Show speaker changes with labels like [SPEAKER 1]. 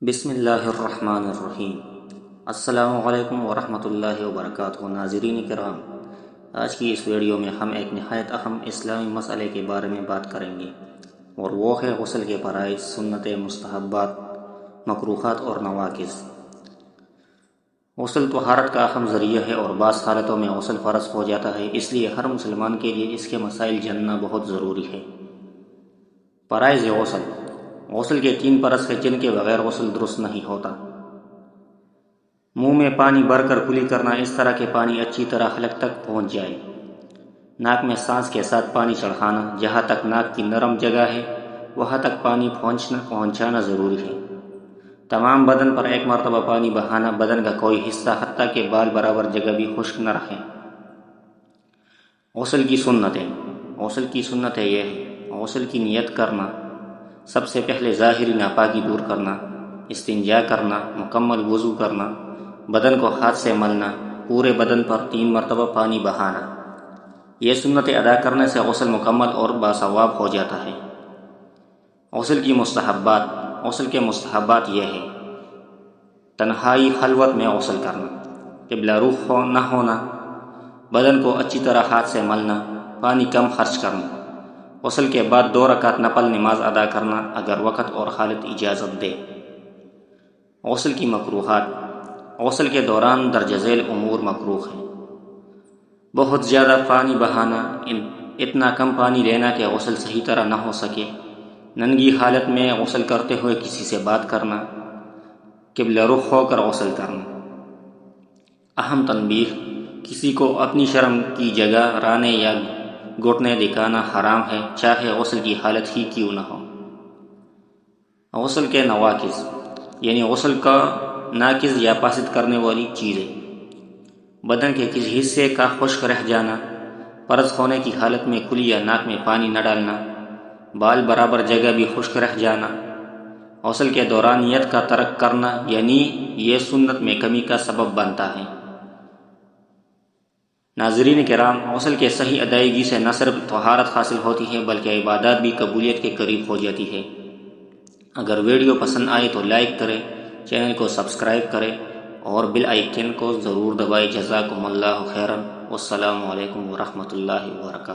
[SPEAKER 1] بسم اللہ الرحمن الرحیم۔ السلام علیکم ورحمۃ اللہ وبرکاتہ۔ ناظرین کرام، آج کی اس ویڈیو میں ہم ایک نہایت اہم اسلامی مسئلے کے بارے میں بات کریں گے، اور وہ ہے غسل کے فرائض، سنتیں، مستحبات، مکروہات اور نواقض۔ غسل طہارت کا اہم ذریعہ ہے اور بعض حالتوں میں غسل فرض ہو جاتا ہے، اس لیے ہر مسلمان کے لیے اس کے مسائل جاننا بہت ضروری ہے۔ فرائض غسل: غسل کے 3 فرض ہیں جن کے بغیر غسل درست نہیں ہوتا۔ منہ میں پانی بھر کر کلی کرنا، اس طرح کہ پانی اچھی طرح حلق تک پہنچ جائے۔ ناک میں سانس کے ساتھ پانی چڑھانا، جہاں تک ناک کی نرم جگہ ہے وہاں تک پانی پہنچانا ضروری ہے۔ تمام بدن پر 1 مرتبہ پانی بہانا، بدن کا کوئی حصہ حتیٰ کہ بال برابر جگہ بھی خشک نہ رہے۔ غسل کی سنتیں: غسل کی سنتیں یہ ہیں: غسل کی نیت کرنا، سب سے پہلے ظاہری ناپاکی دور کرنا، استنجا کرنا، مکمل وضو کرنا، بدن کو ہاتھ سے ملنا، پورے بدن پر 3 مرتبہ پانی بہانا۔ یہ سنتیں ادا کرنے سے غسل مکمل اور باثواب ہو جاتا ہے۔ غسل کی مستحبات: غسل کے مستحبات یہ ہیں: تنہائی خلوت میں غسل کرنا، قبلہ رخ نہ ہونا، بدن کو اچھی طرح ہاتھ سے ملنا، پانی کم خرچ کرنا، غسل کے بعد 2 رکعت نفل نماز ادا کرنا اگر وقت اور حالت اجازت دے۔ غسل کی مکروہات: غسل کے دوران درج ذیل امور مکروہ ہیں۔ بہت زیادہ پانی بہانا، اتنا کم پانی لینا کہ غسل صحیح طرح نہ ہو سکے، ننگی حالت میں غسل کرتے ہوئے کسی سے بات کرنا، قبلہ رخ ہو کر غسل کرنا۔ اہم تنبیہ: کسی کو اپنی شرم کی جگہ رانے یا گھٹنے دکھانا حرام ہے، چاہے غسل کی حالت ہی کیوں نہ ہو۔ غسل کے نواقض، یعنی غسل کا ناقض یا فاسد کرنے والی چیزیں: بدن کے کسی حصے کا خشک رہ جانا، فرض ہونے کی حالت میں کلی یا ناک میں پانی نہ ڈالنا، بال برابر جگہ بھی خشک رہ جانا، غسل کے دوران نیت کا ترک کرنا، یعنی یہ سنت میں کمی کا سبب بنتا ہے۔ ناظرین کرام، غسل کے صحیح ادائیگی سے نہ صرف طہارت حاصل ہوتی ہے بلکہ عبادات بھی قبولیت کے قریب ہو جاتی ہے۔ اگر ویڈیو پسند آئے تو لائک کریں، چینل کو سبسکرائب کریں اور بیل آئیکن کو ضرور دبائیں۔ جزاکم اللہ خیرا۔ والسلام علیکم ورحمۃ اللہ وبرکاتہ۔